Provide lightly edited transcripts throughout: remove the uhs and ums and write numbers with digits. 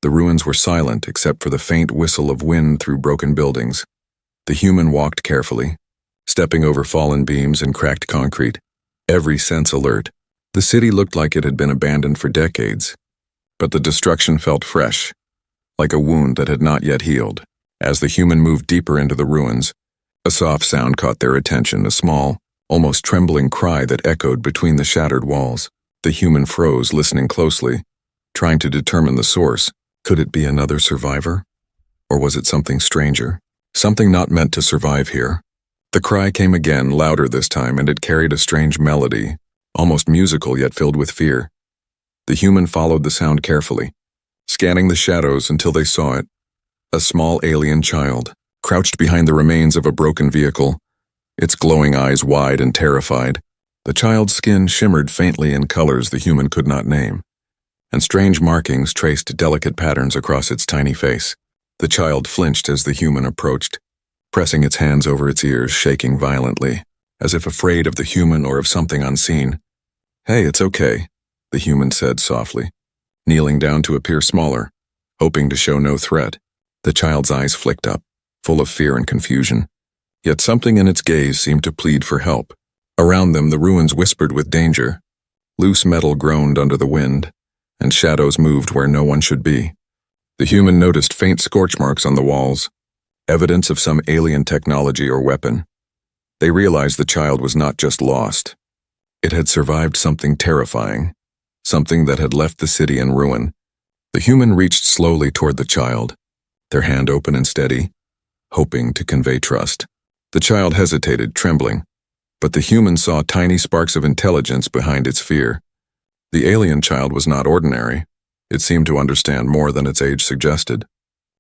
The ruins were silent except for the faint whistle of wind through broken buildings. The human walked carefully, stepping over fallen beams and cracked concrete, every sense alert. The city looked like it had been abandoned for decades, but the destruction felt fresh, like a wound that had not yet healed. As the human moved deeper into the ruins, a soft sound caught their attention, a small, almost trembling cry that echoed between the shattered walls. The human froze, listening closely, trying to determine the source. Could it be another survivor? Or was it something stranger? Something not meant to survive here? The cry came again, louder this time, and it carried a strange melody, almost musical yet filled with fear. The human followed the sound carefully, scanning the shadows until they saw it. A small alien child, crouched behind the remains of a broken vehicle, its glowing eyes wide and terrified. The child's skin shimmered faintly in colors the human could not name, and strange markings traced delicate patterns across its tiny face. The child flinched as the human approached, pressing its hands over its ears, shaking violently, as if afraid of the human or of something unseen. "Hey, it's okay," the human said softly, kneeling down to appear smaller, hoping to show no threat. The child's eyes flicked up, full of fear and confusion, yet something in its gaze seemed to plead for help. Around them, the ruins whispered with danger. Loose metal groaned under the wind, and shadows moved where no one should be. The human noticed faint scorch marks on the walls, evidence of some alien technology or weapon. They realized the child was not just lost. It had survived something terrifying, something that had left the city in ruin. The human reached slowly toward the child, their hand open and steady, hoping to convey trust. The child hesitated, trembling, but the human saw tiny sparks of intelligence behind its fear. The alien child was not ordinary. It seemed to understand more than its age suggested.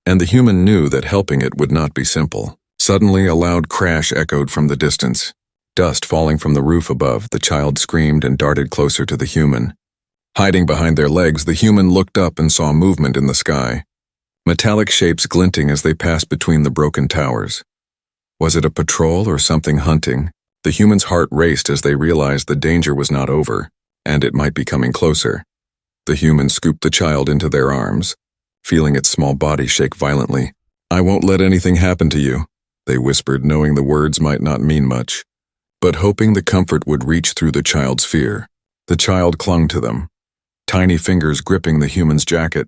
And the human knew that helping it would not be simple. Suddenly, a loud crash echoed from the distance. Dust falling from the roof above, the child screamed and darted closer to the human. Hiding behind their legs, the human looked up and saw movement in the sky, metallic shapes glinting as they passed between the broken towers. Was it a patrol or something hunting? The human's heart raced as they realized the danger was not over, and it might be coming closer. The human scooped the child into their arms, feeling its small body shake violently. "I won't let anything happen to you," they whispered, knowing the words might not mean much, but hoping the comfort would reach through the child's fear. The child clung to them, tiny fingers gripping the human's jacket,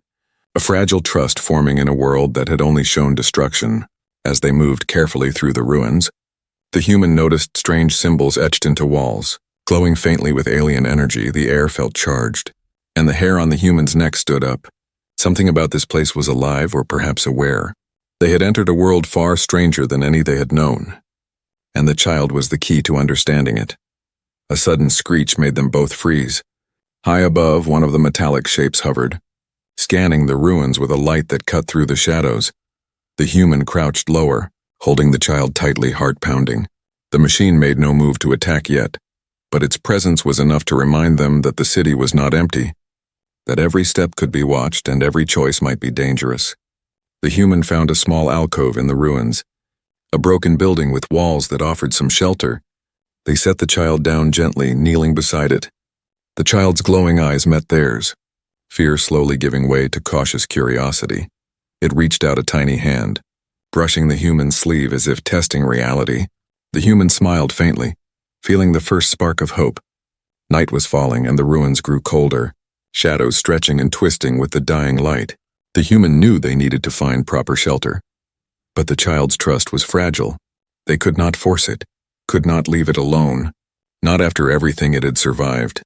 a fragile trust forming in a world that had only shown destruction. As they moved carefully through the ruins, the human noticed strange symbols etched into walls. Glowing faintly with alien energy, the air felt charged, and the hair on the human's neck stood up. Something about this place was alive or perhaps aware. They had entered a world far stranger than any they had known, and the child was the key to understanding it. A sudden screech made them both freeze. High above, one of the metallic shapes hovered, scanning the ruins with a light that cut through the shadows. The human crouched lower, holding the child tightly, heart pounding. The machine made no move to attack yet, but its presence was enough to remind them that the city was not empty, that every step could be watched and every choice might be dangerous. The human found a small alcove in the ruins, a broken building with walls that offered some shelter. They set the child down gently, kneeling beside it. The child's glowing eyes met theirs, fear slowly giving way to cautious curiosity. It reached out a tiny hand, brushing the human's sleeve as if testing reality. The human smiled faintly, feeling the first spark of hope. Night was falling and the ruins grew colder, shadows stretching and twisting with the dying light. The human knew they needed to find proper shelter. But the child's trust was fragile. They could not force it, could not leave it alone, not after everything it had survived.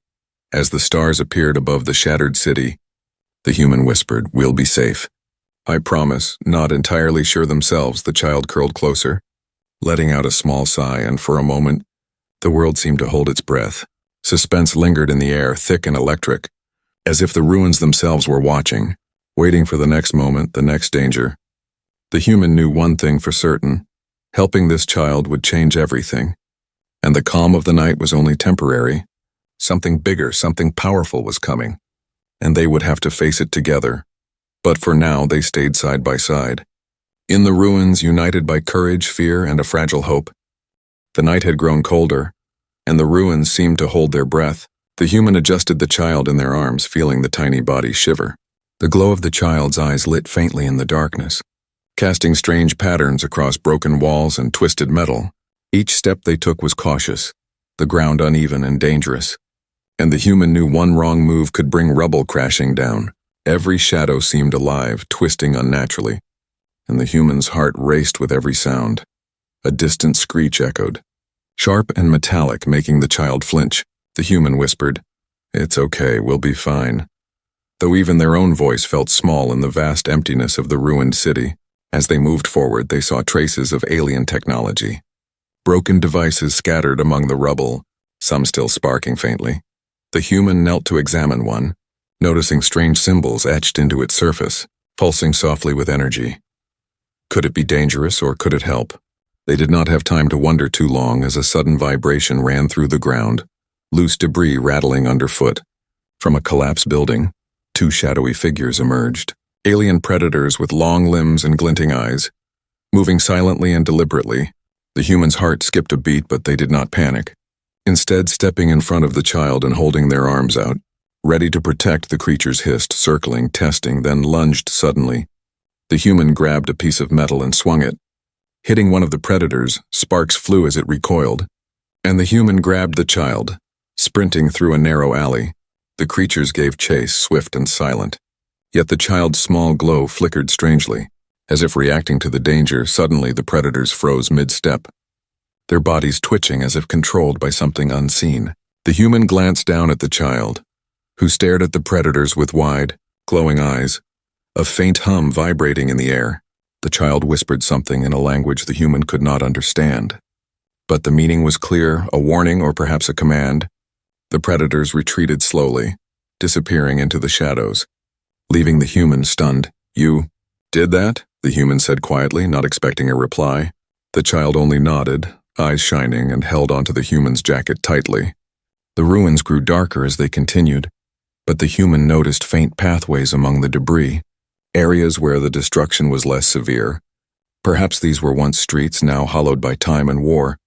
As the stars appeared above the shattered city, the human whispered, "We'll be safe." "I promise," not entirely sure themselves, the child curled closer, letting out a small sigh, and for a moment, the world seemed to hold its breath. Suspense lingered in the air, thick and electric, as if the ruins themselves were watching, waiting for the next moment, the next danger. The human knew one thing for certain: helping this child would change everything. And the calm of the night was only temporary. Something bigger, something powerful was coming, and they would have to face it together. But for now, they stayed side by side. In the ruins, united by courage, fear, and a fragile hope. The night had grown colder, and the ruins seemed to hold their breath. The human adjusted the child in their arms, feeling the tiny body shiver. The glow of the child's eyes lit faintly in the darkness, casting strange patterns across broken walls and twisted metal. Each step they took was cautious, the ground uneven and dangerous, and the human knew one wrong move could bring rubble crashing down. Every shadow seemed alive, twisting unnaturally, and the human's heart raced with every sound. A distant screech echoed, sharp and metallic, making the child flinch. The human whispered, "It's okay, we'll be fine," though even their own voice felt small in the vast emptiness of the ruined city. As they moved forward, they saw traces of alien technology. Broken devices scattered among the rubble, some still sparking faintly. The human knelt to examine one, noticing strange symbols etched into its surface, pulsing softly with energy. Could it be dangerous, or could it help? They did not have time to wonder too long as a sudden vibration ran through the ground, loose debris rattling underfoot. From a collapsed building, two shadowy figures emerged, alien predators with long limbs and glinting eyes. Moving silently and deliberately, the human's heart skipped a beat, but they did not panic. Instead, stepping in front of the child and holding their arms out, ready to protect, the creatures hissed, circling, testing, then lunged suddenly. The human grabbed a piece of metal and swung it. Hitting one of the predators, sparks flew as it recoiled, and the human grabbed the child, sprinting through a narrow alley. The creatures gave chase, swift and silent. Yet the child's small glow flickered strangely. As if reacting to the danger, suddenly the predators froze mid-step, their bodies twitching as if controlled by something unseen. The human glanced down at the child, who stared at the predators with wide, glowing eyes, a faint hum vibrating in the air. The child whispered something in a language the human could not understand, but the meaning was clear, a warning or perhaps a command. The predators retreated slowly, disappearing into the shadows, leaving the human stunned. "You did that?" the human said quietly, not expecting a reply. The child only nodded, eyes shining, and held onto the human's jacket tightly. The ruins grew darker as they continued, but the human noticed faint pathways among the debris, areas where the destruction was less severe. Perhaps these were once streets, now hollowed by time and war.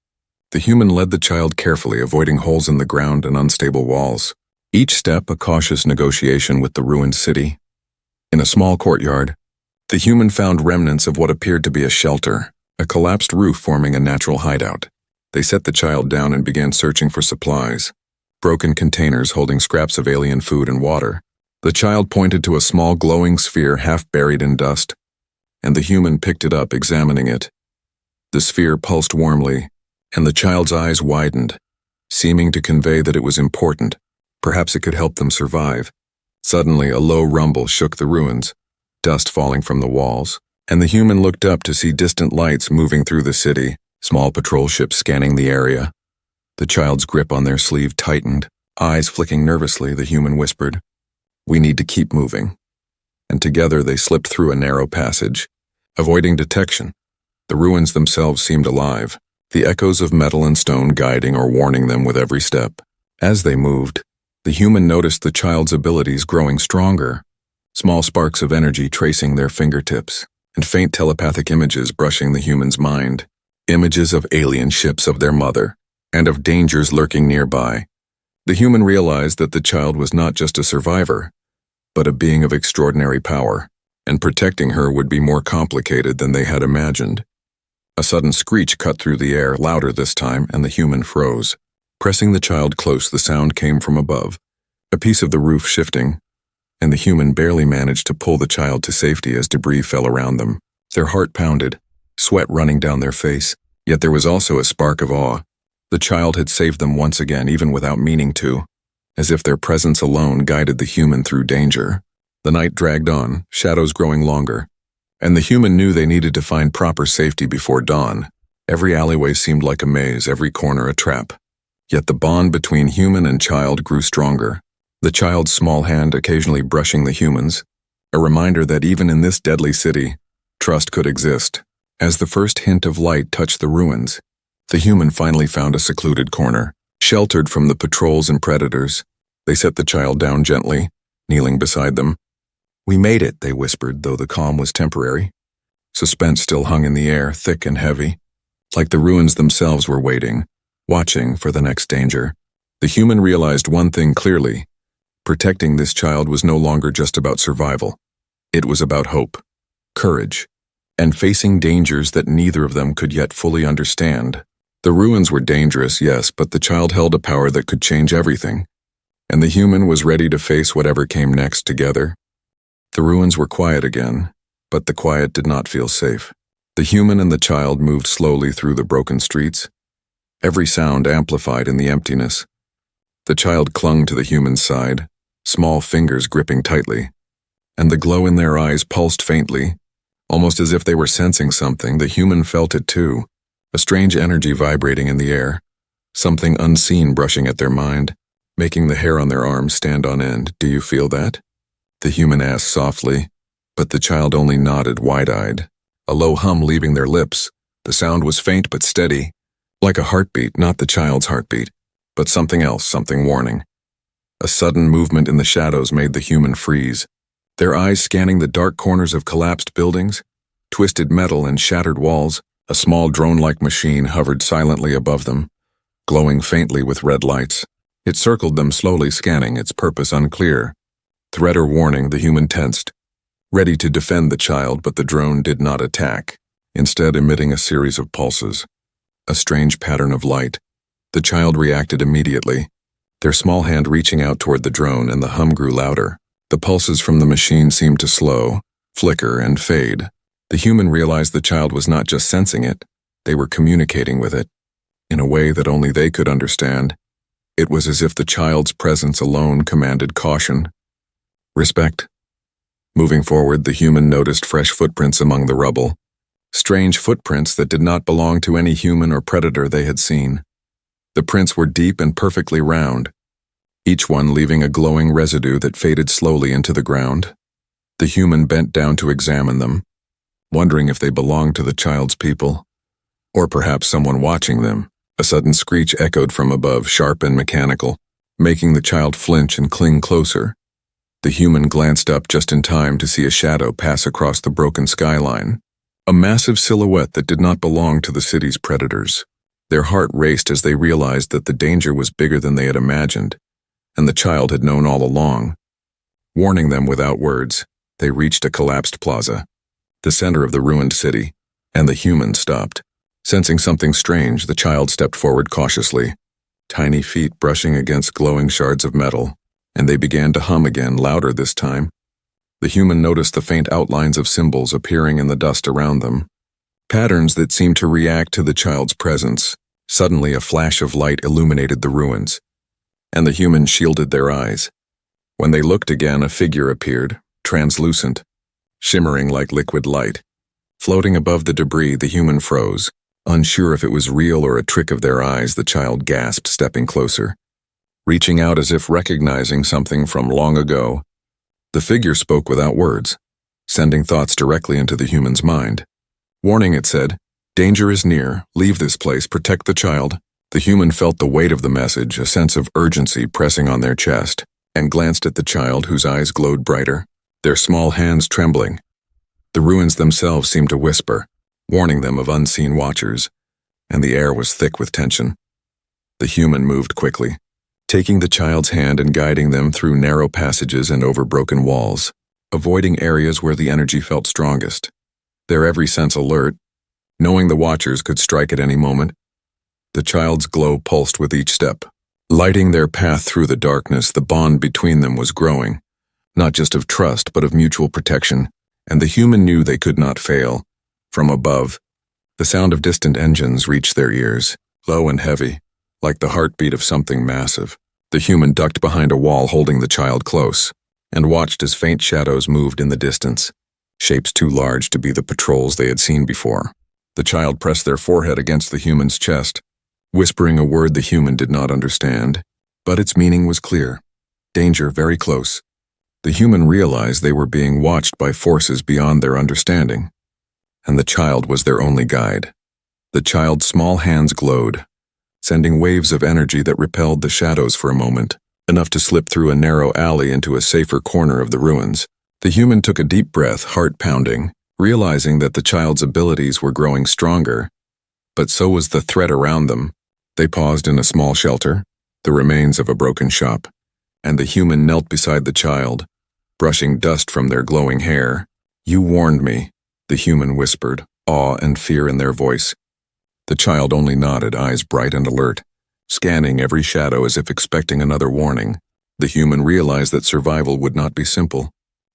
The human led the child carefully, avoiding holes in the ground and unstable walls. Each step a cautious negotiation with the ruined city. In a small courtyard, the human found remnants of what appeared to be a shelter, a collapsed roof forming a natural hideout. They set the child down and began searching for supplies, broken containers holding scraps of alien food and water. The child pointed to a small glowing sphere half buried in dust, and the human picked it up, examining it. The sphere pulsed warmly, and the child's eyes widened, seeming to convey that it was important. Perhaps it could help them survive. Suddenly, a low rumble shook the ruins, dust falling from the walls, and the human looked up to see distant lights moving through the city, small patrol ships scanning the area. The child's grip on their sleeve tightened, eyes flicking nervously. The human whispered, "We need to keep moving." And together they slipped through a narrow passage, avoiding detection. The ruins themselves seemed alive, the echoes of metal and stone guiding or warning them with every step. As they moved, the human noticed the child's abilities growing stronger, small sparks of energy tracing their fingertips, and faint telepathic images brushing the human's mind, images of alien ships, of their mother, and of dangers lurking nearby. The human realized that the child was not just a survivor, but a being of extraordinary power, and protecting her would be more complicated than they had imagined. A sudden screech cut through the air, louder this time, and the human froze. Pressing the child close, the sound came from above, a piece of the roof shifting, and the human barely managed to pull the child to safety as debris fell around them. Their heart pounded, sweat running down their face, yet there was also a spark of awe. The child had saved them once again, even without meaning to, as if their presence alone guided the human through danger. The night dragged on, shadows growing longer, and the human knew they needed to find proper safety before dawn. Every alleyway seemed like a maze, every corner a trap. Yet the bond between human and child grew stronger, the child's small hand occasionally brushing the human's, a reminder that even in this deadly city, trust could exist. As the first hint of light touched the ruins, the human finally found a secluded corner, sheltered from the patrols and predators. They set the child down gently, kneeling beside them. "We made it," they whispered, though the calm was temporary. Suspense still hung in the air, thick and heavy, like the ruins themselves were waiting, watching for the next danger. The human realized one thing clearly: Protecting this child was no longer just about survival. It was about hope, courage, and facing dangers that neither of them could yet fully understand. The ruins were dangerous, yes, but the child held a power that could change everything, and the human was ready to face whatever came next together. The ruins were quiet again, but the quiet did not feel safe. The human and the child moved slowly through the broken streets, every sound amplified in the emptiness. The child clung to the human's side, small fingers gripping tightly, and the glow in their eyes pulsed faintly, almost as if they were sensing something. The human felt it too, a strange energy vibrating in the air, something unseen brushing at their mind, making the hair on their arms stand on end. "Do you feel that?" the human asked softly, but the child only nodded wide-eyed, a low hum leaving their lips. The sound was faint but steady, like a heartbeat, not the child's heartbeat, but something else, something warning. A sudden movement in the shadows made the human freeze, their eyes scanning the dark corners of collapsed buildings, twisted metal and shattered walls. A small drone-like machine hovered silently above them, glowing faintly with red lights. It circled them slowly, scanning, its purpose unclear. Threat or warning, the human tensed, ready to defend the child, but the drone did not attack, instead emitting a series of pulses, a strange pattern of light. The child reacted immediately, their small hand reaching out toward the drone, and the hum grew louder. The pulses from the machine seemed to slow, flicker, and fade. The human realized the child was not just sensing it, they were communicating with it, in a way that only they could understand. It was as if the child's presence alone commanded caution, respect. Moving forward, the human noticed fresh footprints among the rubble, strange footprints that did not belong to any human or predator they had seen. The prints were deep and perfectly round, each one leaving a glowing residue that faded slowly into the ground. The human bent down to examine them, wondering if they belonged to the child's people, or perhaps someone watching them. A sudden screech echoed from above, sharp and mechanical, making the child flinch and cling closer. The human glanced up just in time to see a shadow pass across the broken skyline, a massive silhouette that did not belong to the city's predators. Their heart raced as they realized that the danger was bigger than they had imagined, and the child had known all along. Warning them without words, they reached a collapsed plaza, the center of the ruined city, and the human stopped. Sensing something strange, the child stepped forward cautiously, tiny feet brushing against glowing shards of metal, and they began to hum again, louder this time. The human noticed the faint outlines of symbols appearing in the dust around them, patterns that seemed to react to the child's presence. Suddenly, a flash of light illuminated the ruins, and the human shielded their eyes. When they looked again, a figure appeared, translucent, shimmering like liquid light. Floating above the debris, the human froze, unsure if it was real or a trick of their eyes. The child gasped, stepping closer, reaching out as if recognizing something from long ago. The figure spoke without words, sending thoughts directly into the human's mind. "Warning," it said. "Danger is near. Leave this place. Protect the child." The human felt the weight of the message, a sense of urgency pressing on their chest, and glanced at the child, whose eyes glowed brighter, their small hands trembling. The ruins themselves seemed to whisper, warning them of unseen watchers, and the air was thick with tension. The human moved quickly, taking the child's hand and guiding them through narrow passages and over broken walls, avoiding areas where the energy felt strongest, their every sense alert, knowing the watchers could strike at any moment. The child's glow pulsed with each step, lighting their path through the darkness. The bond between them was growing, not just of trust but of mutual protection, and the human knew they could not fail. From above, the sound of distant engines reached their ears, low and heavy, like the heartbeat of something massive. The human ducked behind a wall, holding the child close, and watched as faint shadows moved in the distance, shapes too large to be the patrols they had seen before. The child pressed their forehead against the human's chest, whispering a word the human did not understand, but its meaning was clear. Danger very close. The human realized they were being watched by forces beyond their understanding, and the child was their only guide. The child's small hands glowed, sending waves of energy that repelled the shadows for a moment, enough to slip through a narrow alley into a safer corner of the ruins. The human took a deep breath, heart pounding, realizing that the child's abilities were growing stronger, but so was the threat around them. They paused in a small shelter, the remains of a broken shop, and the human knelt beside the child, brushing dust from their glowing hair. "You warned me," the human whispered, awe and fear in their voice. The child only nodded, eyes bright and alert, scanning every shadow as if expecting another warning. The human realized that survival would not be simple,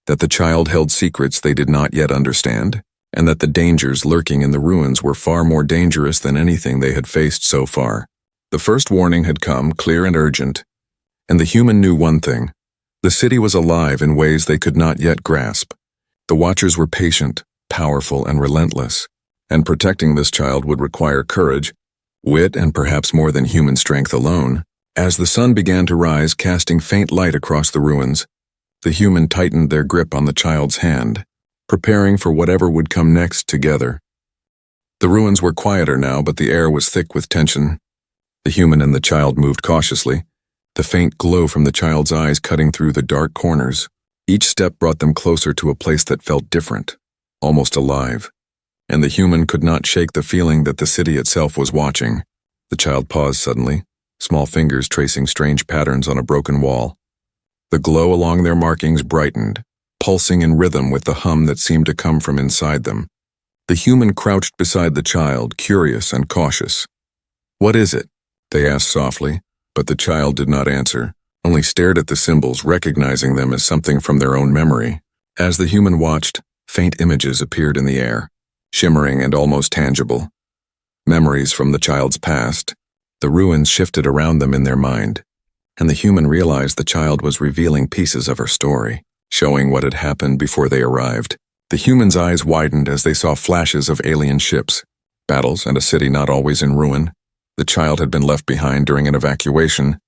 that the child held secrets they did not yet understand, and that the dangers lurking in the ruins were far more dangerous than anything they had faced so far. The first warning had come, clear and urgent, and the human knew one thing: the city was alive in ways they could not yet grasp. The Watchers were patient, powerful, and relentless, and protecting this child would require courage, wit, and perhaps more than human strength alone. As the sun began to rise, casting faint light across the ruins, the human tightened their grip on the child's hand, preparing for whatever would come next together. The ruins were quieter now, but the air was thick with tension. The human and the child moved cautiously, the faint glow from the child's eyes cutting through the dark corners. Each step brought them closer to a place that felt different, almost alive, and the human could not shake the feeling that the city itself was watching. The child paused suddenly, small fingers tracing strange patterns on a broken wall. The glow along their markings brightened, pulsing in rhythm with the hum that seemed to come from inside them. The human crouched beside the child, curious and cautious. "What is it?" they asked softly, but the child did not answer, only stared at the symbols, recognizing them as something from their own memory. As the human watched, faint images appeared in the air, shimmering and almost tangible. Memories from the child's past. The ruins shifted around them in their mind, and the human realized the child was revealing pieces of her story, showing what had happened before they arrived. The human's eyes widened as they saw flashes of alien ships, battles, and a city not always in ruin. The child had been left behind during an evacuation,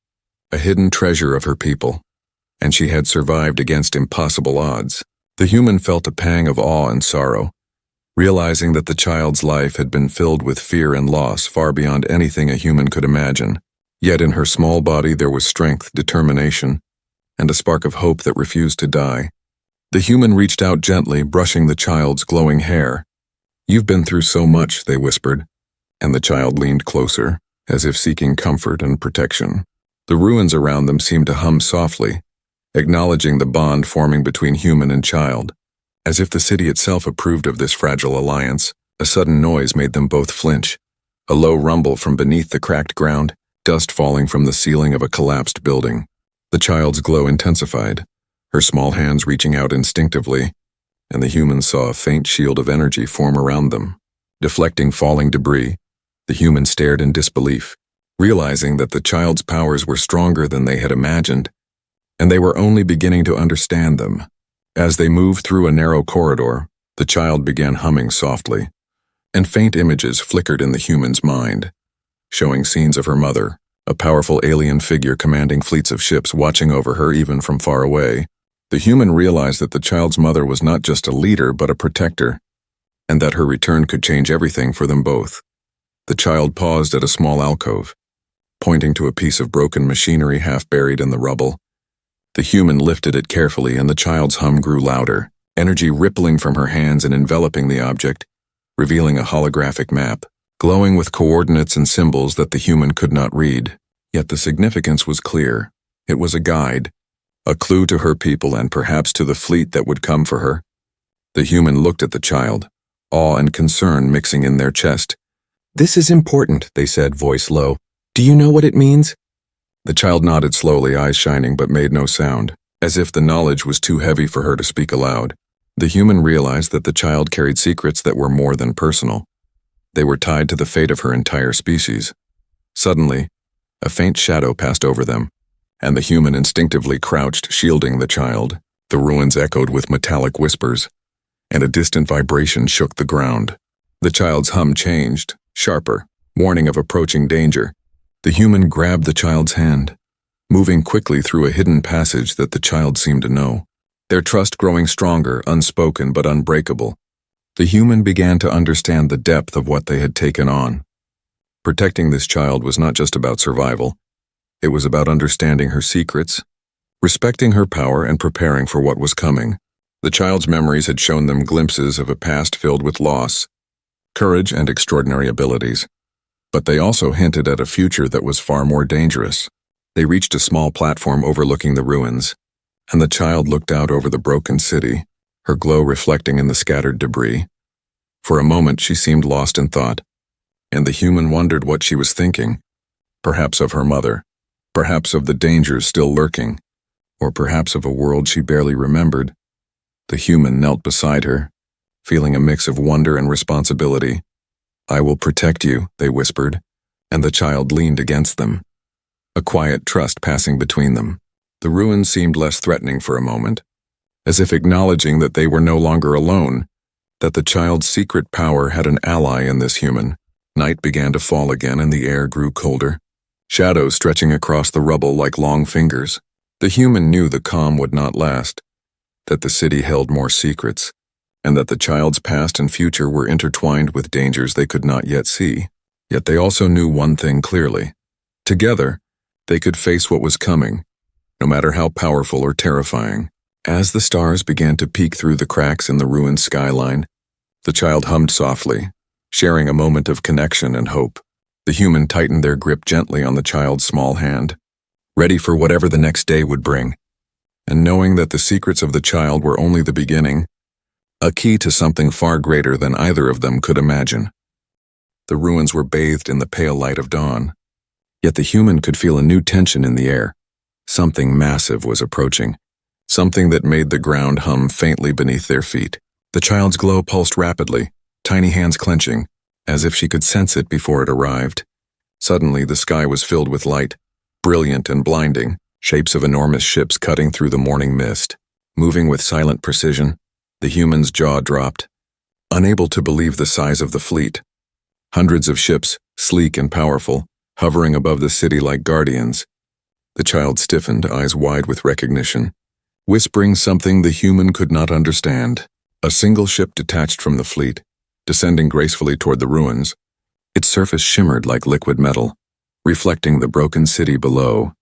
a hidden treasure of her people, and she had survived against impossible odds. The human felt a pang of awe and sorrow, realizing that the child's life had been filled with fear and loss far beyond anything a human could imagine. Yet in her small body there was strength, determination, and a spark of hope that refused to die. The human reached out gently, brushing the child's glowing hair. "You've been through so much," they whispered, and the child leaned closer, as if seeking comfort and protection. The ruins around them seemed to hum softly, acknowledging the bond forming between human and child. As if the city itself approved of this fragile alliance, a sudden noise made them both flinch. A low rumble from beneath the cracked ground, dust falling from the ceiling of a collapsed building. The child's glow intensified, her small hands reaching out instinctively, and the human saw a faint shield of energy form around them. Deflecting falling debris, the human stared in disbelief, realizing that the child's powers were stronger than they had imagined, and they were only beginning to understand them. As they moved through a narrow corridor, the child began humming softly, and faint images flickered in the human's mind, showing scenes of her mother, a powerful alien figure commanding fleets of ships watching over her even from far away. The human realized that the child's mother was not just a leader but a protector, and that her return could change everything for them both. The child paused at a small alcove, pointing to a piece of broken machinery half buried in the rubble. The human lifted it carefully, and the child's hum grew louder, energy rippling from her hands and enveloping the object, revealing a holographic map, glowing with coordinates and symbols that the human could not read. Yet the significance was clear. It was a guide, a clue to her people and perhaps to the fleet that would come for her. The human looked at the child, awe and concern mixing in their chest. "This is important," they said, voice low. "Do you know what it means?" The child nodded slowly, eyes shining, but made no sound, as if the knowledge was too heavy for her to speak aloud. The human realized that the child carried secrets that were more than personal. They were tied to the fate of her entire species. Suddenly, a faint shadow passed over them, and the human instinctively crouched, shielding the child. The ruins echoed with metallic whispers, and a distant vibration shook the ground. The child's hum changed, sharper, warning of approaching danger. The human grabbed the child's hand, moving quickly through a hidden passage that the child seemed to know. Their trust growing stronger, unspoken but unbreakable. The human began to understand the depth of what they had taken on. Protecting this child was not just about survival. It was about understanding her secrets, respecting her power, and preparing for what was coming. The child's memories had shown them glimpses of a past filled with loss, courage, and extraordinary abilities. But they also hinted at a future that was far more dangerous. They reached a small platform overlooking the ruins, and the child looked out over the broken city, her glow reflecting in the scattered debris. For a moment she seemed lost in thought, and the human wondered what she was thinking. Perhaps of her mother, perhaps of the dangers still lurking, or perhaps of a world she barely remembered. The human knelt beside her, feeling a mix of wonder and responsibility. "I will protect you," they whispered, and the child leaned against them, a quiet trust passing between them. The ruins seemed less threatening for a moment, as if acknowledging that they were no longer alone, that the child's secret power had an ally in this human. Night began to fall again and the air grew colder, shadows stretching across the rubble like long fingers. The human knew the calm would not last, that the city held more secrets, and that the child's past and future were intertwined with dangers they could not yet see. Yet they also knew one thing clearly. Together, they could face what was coming, no matter how powerful or terrifying. As the stars began to peek through the cracks in the ruined skyline, the child hummed softly, sharing a moment of connection and hope. The human tightened their grip gently on the child's small hand, ready for whatever the next day would bring, and knowing that the secrets of the child were only the beginning, a key to something far greater than either of them could imagine. The ruins were bathed in the pale light of dawn, yet the human could feel a new tension in the air. Something massive was approaching, something that made the ground hum faintly beneath their feet. The child's glow pulsed rapidly, tiny hands clenching, as if she could sense it before it arrived. Suddenly the sky was filled with light, brilliant and blinding, shapes of enormous ships cutting through the morning mist. Moving with silent precision, the human's jaw dropped, unable to believe the size of the fleet. Hundreds of ships, sleek and powerful, hovering above the city like guardians. The child stiffened, eyes wide with recognition, whispering something the human could not understand. A single ship detached from the fleet, descending gracefully toward the ruins. Its surface shimmered like liquid metal, reflecting the broken city below.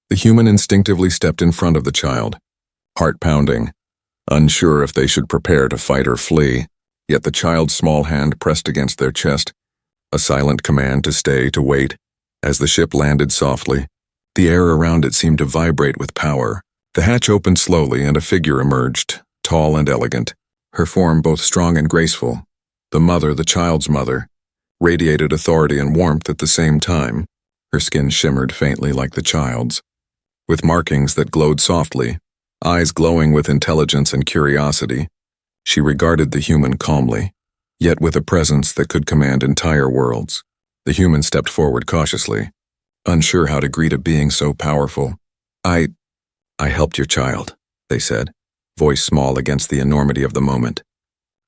The human instinctively stepped in front of the child, heart pounding, unsure if they should prepare to fight or flee. Yet the child's small hand pressed against their chest, a silent command to stay, to wait. As the ship landed softly, the air around it seemed to vibrate with power. The hatch opened slowly and a figure emerged, tall and elegant, her form both strong and graceful. The mother, the child's mother, radiated authority and warmth at the same time. Her skin shimmered faintly like the child's, with markings that glowed softly, eyes glowing with intelligence and curiosity. She regarded the human calmly, yet with a presence that could command entire worlds. The human stepped forward cautiously, unsure how to greet a being so powerful. I helped your child," they said, voice small against the enormity of the moment.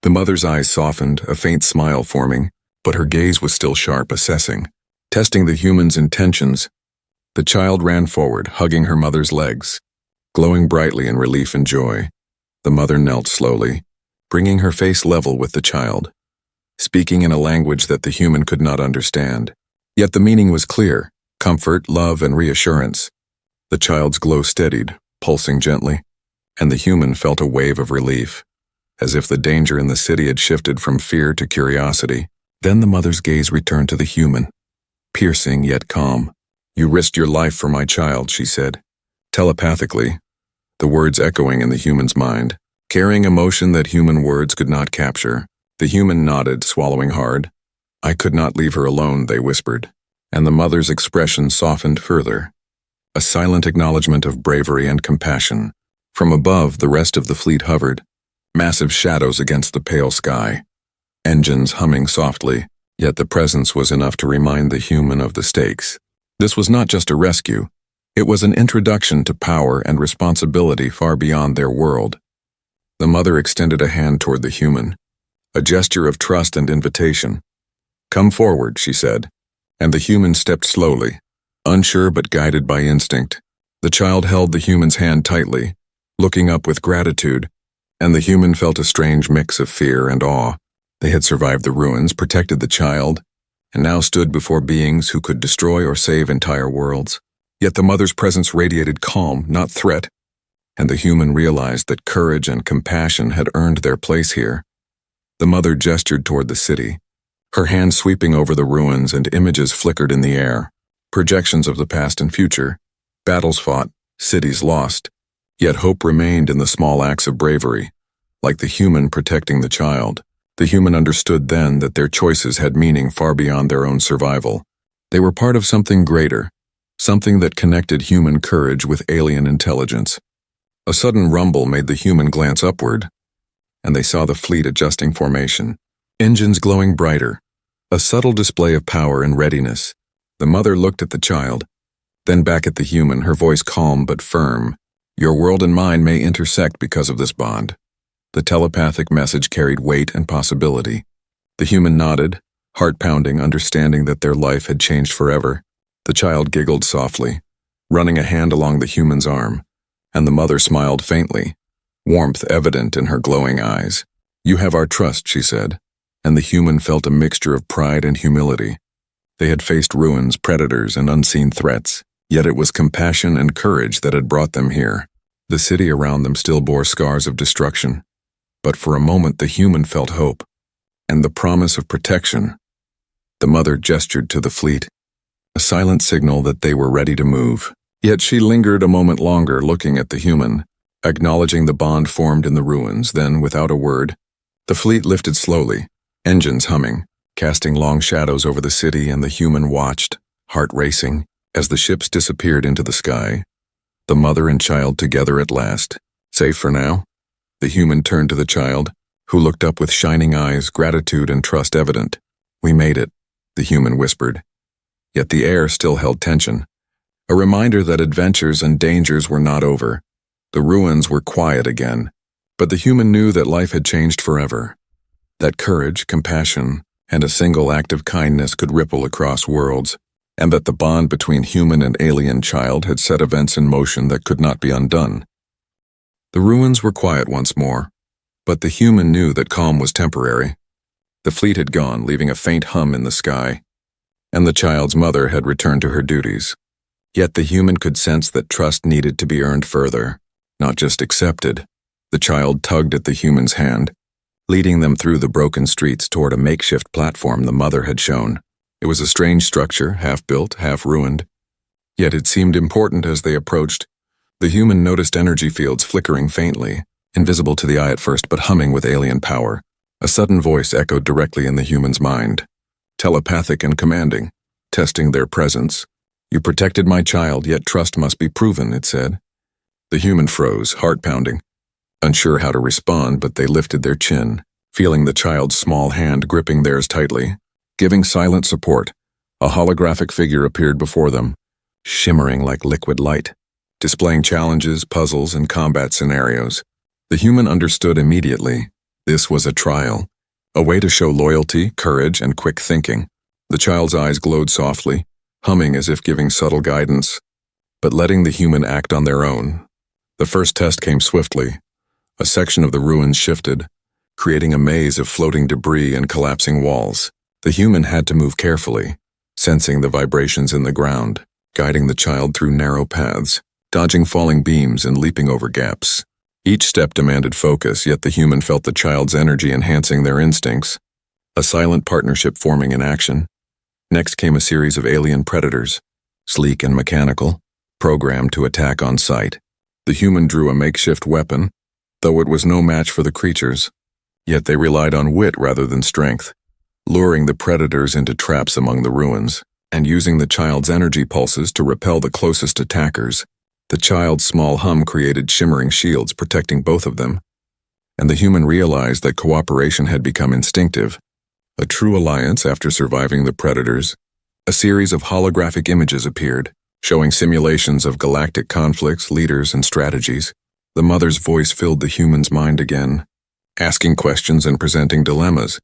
The mother's eyes softened, a faint smile forming, but her gaze was still sharp, assessing, testing the human's intentions. The child ran forward, hugging her mother's legs, glowing brightly in relief and joy. The mother knelt slowly, bringing her face level with the child, speaking in a language that the human could not understand. Yet the meaning was clear: comfort, love, and reassurance. The child's glow steadied, pulsing gently, and the human felt a wave of relief, as if the danger in the city had shifted from fear to curiosity. Then the mother's gaze returned to the human, piercing yet calm. "You risked your life for my child," she said, telepathically, the words echoing in the human's mind, carrying emotion that human words could not capture. The human nodded, swallowing hard. "I could not leave her alone," they whispered, and the mother's expression softened further, a silent acknowledgement of bravery and compassion. From above, the rest of the fleet hovered, massive shadows against the pale sky, engines humming softly, yet the presence was enough to remind the human of the stakes. This was not just a rescue, it was an introduction to power and responsibility far beyond their world. The mother extended a hand toward the human, a gesture of trust and invitation. "Come forward," she said, and the human stepped slowly, unsure but guided by instinct. The child held the human's hand tightly, looking up with gratitude, and the human felt a strange mix of fear and awe. They had survived the ruins, protected the child, and now stood before beings who could destroy or save entire worlds. Yet the mother's presence radiated calm, not threat, and the human realized that courage and compassion had earned their place here. The mother gestured toward the city, her hand sweeping over the ruins, and images flickered in the air, projections of the past and future. Battles fought, cities lost, yet hope remained in the small acts of bravery, like the human protecting the child. The human understood then that their choices had meaning far beyond their own survival. They were part of something greater, something that connected human courage with alien intelligence. A sudden rumble made the human glance upward, and they saw the fleet adjusting formation, engines glowing brighter, a subtle display of power and readiness. The mother looked at the child, then back at the human, her voice calm but firm. Your world and mine may intersect because of this bond. The telepathic message carried weight and possibility. The human nodded, heart pounding, understanding that their life had changed forever. The child giggled softly, running a hand along the human's arm, and the mother smiled faintly, warmth evident in her glowing eyes. You have our trust, she said, and the human felt a mixture of pride and humility. They had faced ruins, predators, and unseen threats, yet it was compassion and courage that had brought them here. The city around them still bore scars of destruction, but for a moment the human felt hope, and the promise of protection. The mother gestured to the fleet, a silent signal that they were ready to move. Yet she lingered a moment longer, looking at the human, acknowledging the bond formed in the ruins. Then, without a word, the fleet lifted slowly, engines humming, casting long shadows over the city, and the human watched, heart racing, as the ships disappeared into the sky. The mother and child together at last. Safe for now? The human turned to the child, who looked up with shining eyes, gratitude and trust evident. We made it, the human whispered. Yet the air still held tension, a reminder that adventures and dangers were not over. The ruins were quiet again, but the human knew that life had changed forever, that courage, compassion, and a single act of kindness could ripple across worlds, and that the bond between human and alien child had set events in motion that could not be undone. The ruins were quiet once more, but the human knew that calm was temporary. The fleet had gone, leaving a faint hum in the sky, and the child's mother had returned to her duties. Yet the human could sense that trust needed to be earned further, not just accepted. The child tugged at the human's hand, leading them through the broken streets toward a makeshift platform the mother had shown. It was a strange structure, half-built, half-ruined. Yet it seemed important as they approached. The human noticed energy fields flickering faintly, invisible to the eye at first but humming with alien power. A sudden voice echoed directly in the human's mind, telepathic and commanding, testing their presence. You protected my child, yet trust must be proven, it said. The human froze, heart pounding, unsure how to respond, but they lifted their chin, feeling the child's small hand gripping theirs tightly. Giving silent support, a holographic figure appeared before them, shimmering like liquid light, displaying challenges, puzzles, and combat scenarios. The human understood immediately. This was a trial, a way to show loyalty, courage, and quick thinking. The child's eyes glowed softly, humming as if giving subtle guidance, but letting the human act on their own. The first test came swiftly. A section of the ruins shifted, creating a maze of floating debris and collapsing walls. The human had to move carefully, sensing the vibrations in the ground, guiding the child through narrow paths, dodging falling beams and leaping over gaps. Each step demanded focus, yet the human felt the child's energy enhancing their instincts, a silent partnership forming in action. Next came a series of alien predators, sleek and mechanical, programmed to attack on sight. The human drew a makeshift weapon, though it was no match for the creatures, yet they relied on wit rather than strength, luring the predators into traps among the ruins, and using the child's energy pulses to repel the closest attackers. The child's small hum created shimmering shields protecting both of them, and the human realized that cooperation had become instinctive, a true alliance after surviving the predators. A series of holographic images appeared, showing simulations of galactic conflicts, leaders, and strategies. The mother's voice filled the human's mind again, asking questions and presenting dilemmas.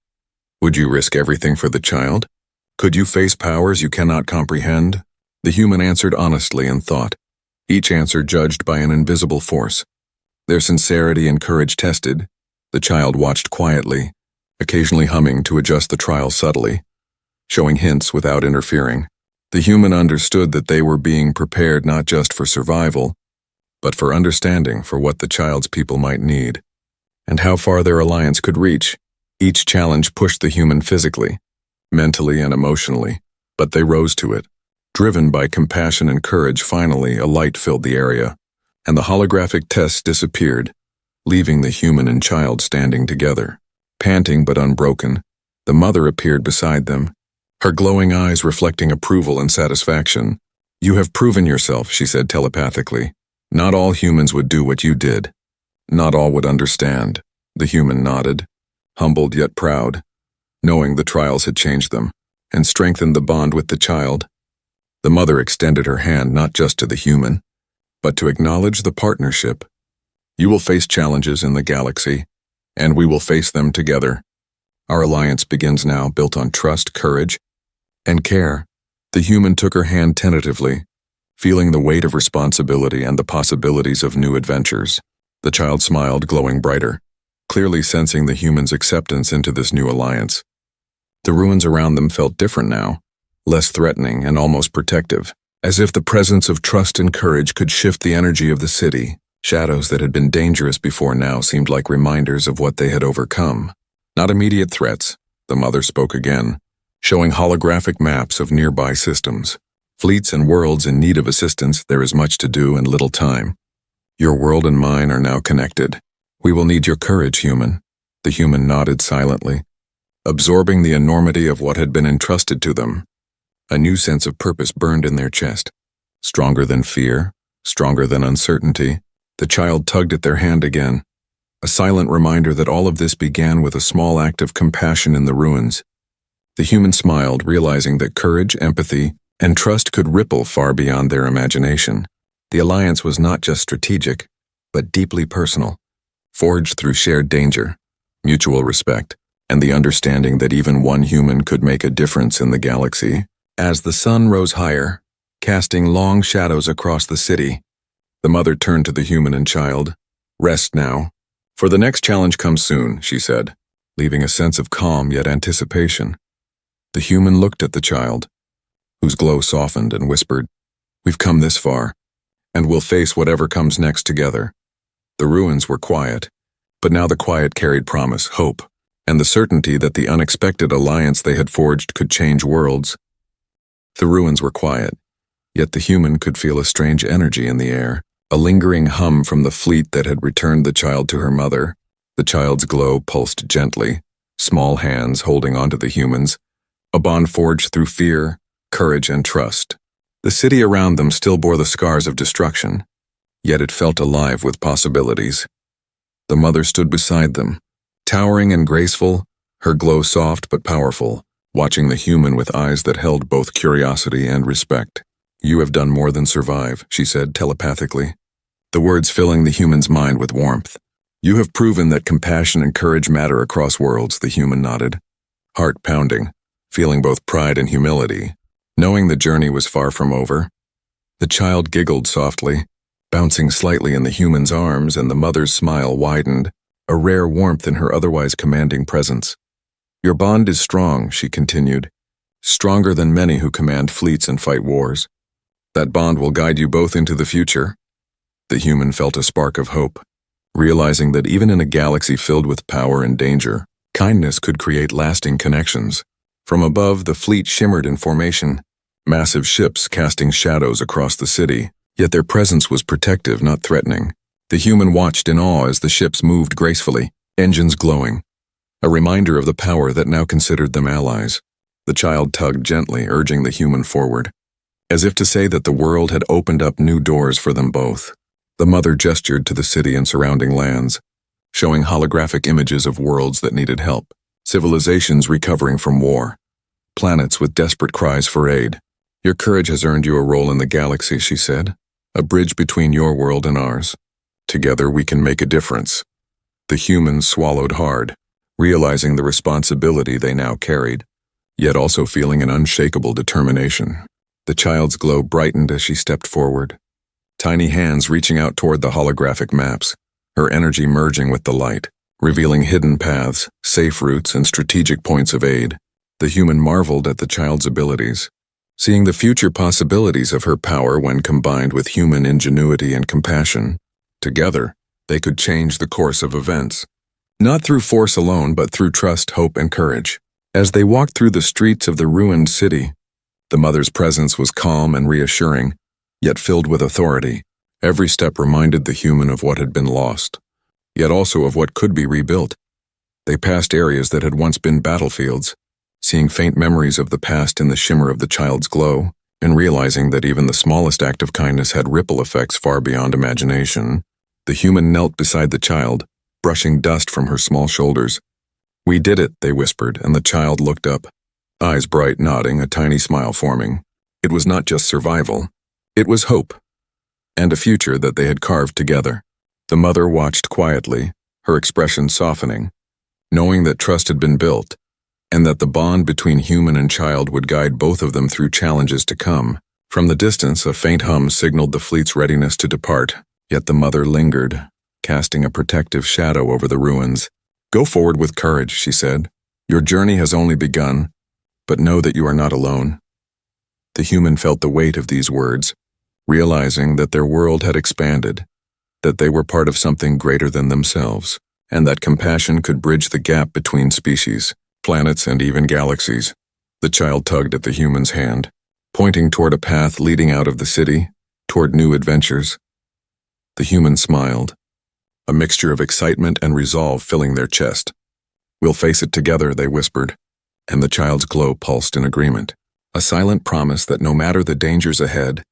Would you risk everything for the child? Could you face powers you cannot comprehend? The human answered honestly and thought, each answer judged by an invisible force. Their sincerity and courage tested, the child watched quietly, occasionally humming to adjust the trial subtly, showing hints without interfering. The human understood that they were being prepared not just for survival, but for understanding for what the child's people might need, and how far their alliance could reach. Each challenge pushed the human physically, mentally and emotionally, but they rose to it. Driven by compassion and courage, finally, a light filled the area, and the holographic test disappeared, leaving the human and child standing together. Panting but unbroken, the mother appeared beside them, her glowing eyes reflecting approval and satisfaction. "You have proven yourself," she said telepathically. "Not all humans would do what you did. Not all would understand." The human nodded, humbled yet proud, knowing the trials had changed them and strengthened the bond with the child. The mother extended her hand not just to the human, but to acknowledge the partnership. "You will face challenges in the galaxy, and we will face them together. Our alliance begins now, built on trust, courage, and care." The human took her hand tentatively, feeling the weight of responsibility and the possibilities of new adventures. The child smiled, glowing brighter, clearly sensing the human's acceptance into this new alliance. The ruins around them felt different now, less threatening and almost protective, as if the presence of trust and courage could shift the energy of the city. Shadows that had been dangerous before now seemed like reminders of what they had overcome. Not immediate threats, the mother spoke again, showing holographic maps of nearby systems. "Fleets and worlds in need of assistance, there is much to do and little time. Your world and mine are now connected. We will need your courage, human." The human nodded silently, absorbing the enormity of what had been entrusted to them. A new sense of purpose burned in their chest. Stronger than fear, stronger than uncertainty. The child tugged at their hand again, a silent reminder that all of this began with a small act of compassion in the ruins. The human smiled, realizing that courage, empathy, and trust could ripple far beyond their imagination. The alliance was not just strategic, but deeply personal, forged through shared danger, mutual respect, and the understanding that even one human could make a difference in the galaxy. As the sun rose higher, casting long shadows across the city, the mother turned to the human and child. "Rest now, for the next challenge comes soon," she said, leaving a sense of calm yet anticipation. The human looked at the child, whose glow softened, and whispered, "We've come this far, and we'll face whatever comes next together." The ruins were quiet, but now the quiet carried promise, hope, and the certainty that the unexpected alliance they had forged could change worlds. The ruins were quiet, yet the human could feel a strange energy in the air, a lingering hum from the fleet that had returned the child to her mother. The child's glow pulsed gently, small hands holding onto the human's, a bond forged through fear, courage, and trust. The city around them still bore the scars of destruction, yet it felt alive with possibilities. The mother stood beside them, towering and graceful, her glow soft but powerful, watching the human with eyes that held both curiosity and respect. "You have done more than survive," she said telepathically, the words filling the human's mind with warmth. "You have proven that compassion and courage matter across worlds," the human nodded, heart pounding, feeling both pride and humility, knowing the journey was far from over. The child giggled softly, bouncing slightly in the human's arms, and the mother's smile widened, a rare warmth in her otherwise commanding presence. "Your bond is strong," she continued, "stronger than many who command fleets and fight wars. That bond will guide you both into the future." The human felt a spark of hope, realizing that even in a galaxy filled with power and danger, kindness could create lasting connections. From above, the fleet shimmered in formation, massive ships casting shadows across the city, yet their presence was protective, not threatening. The human watched in awe as the ships moved gracefully, engines glowing, a reminder of the power that now considered them allies. The child tugged gently, urging the human forward, as if to say that the world had opened up new doors for them both. The mother gestured to the city and surrounding lands, showing holographic images of worlds that needed help, civilizations recovering from war, planets with desperate cries for aid. "Your courage has earned you a role in the galaxy," she said, "a bridge between your world and ours. Together we can make a difference." The humans swallowed hard, realizing the responsibility they now carried, yet also feeling an unshakable determination. The child's glow brightened as she stepped forward, tiny hands reaching out toward the holographic maps, her energy merging with the light, revealing hidden paths, safe routes, and strategic points of aid. The human marveled at the child's abilities, seeing the future possibilities of her power when combined with human ingenuity and compassion. Together, they could change the course of events, not through force alone, but through trust, hope, and courage. As they walked through the streets of the ruined city, The mother's presence was calm and reassuring, yet filled with authority. Every step reminded the human of what had been lost, yet also of what could be rebuilt. They passed areas that had once been battlefields, seeing faint memories of the past in the shimmer of the child's glow, and realizing that even the smallest act of kindness had ripple effects far beyond imagination. The human knelt beside the child, brushing dust from her small shoulders. "We did it," they whispered, and the child looked up, eyes bright, nodding, a tiny smile forming. It was not just survival. It was hope, and a future that they had carved together. The mother watched quietly, her expression softening, knowing that trust had been built, and that the bond between human and child would guide both of them through challenges to come. From the distance, a faint hum signaled the fleet's readiness to depart, yet the mother lingered, casting a protective shadow over the ruins. "Go forward with courage," she said. "Your journey has only begun, but know that you are not alone." The human felt the weight of these words, realizing that their world had expanded, that they were part of something greater than themselves, and that compassion could bridge the gap between species, planets, and even galaxies. The child tugged at the human's hand, pointing toward a path leading out of the city, toward new adventures. The human smiled, a mixture of excitement and resolve filling their chest. "We'll face it together," they whispered, and the child's glow pulsed in agreement, a silent promise that no matter the dangers ahead,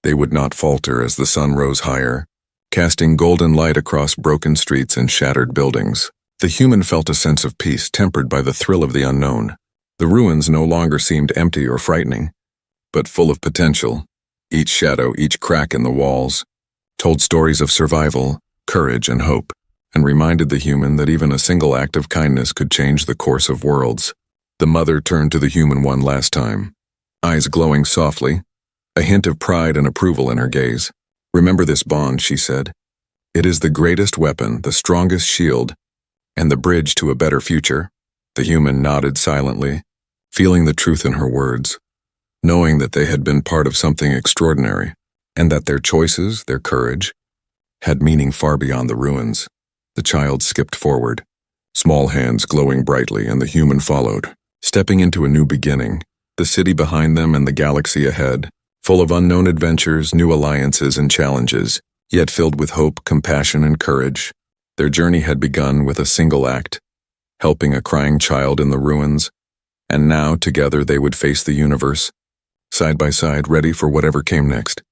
they would not falter as the sun rose higher, casting golden light across broken streets and shattered buildings. The human felt a sense of peace tempered by the thrill of the unknown. The ruins no longer seemed empty or frightening, but full of potential. Each shadow, each crack in the walls, told stories of survival, courage, and hope, and reminded the human that even a single act of kindness could change the course of worlds. The mother turned to the human one last time, eyes glowing softly, a hint of pride and approval in her gaze. "Remember this bond," she said. "It is the greatest weapon, the strongest shield, and the bridge to a better future." The human nodded silently, feeling the truth in her words, knowing that they had been part of something extraordinary, and that their choices, their courage, had meaning far beyond the ruins. The child skipped forward, small hands glowing brightly, and the human followed, stepping into a new beginning, the city behind them and the galaxy ahead, full of unknown adventures, new alliances, and challenges, yet filled with hope, compassion, and courage. Their journey had begun with a single act, helping a crying child in the ruins, and now together they would face the universe, side by side, ready for whatever came next.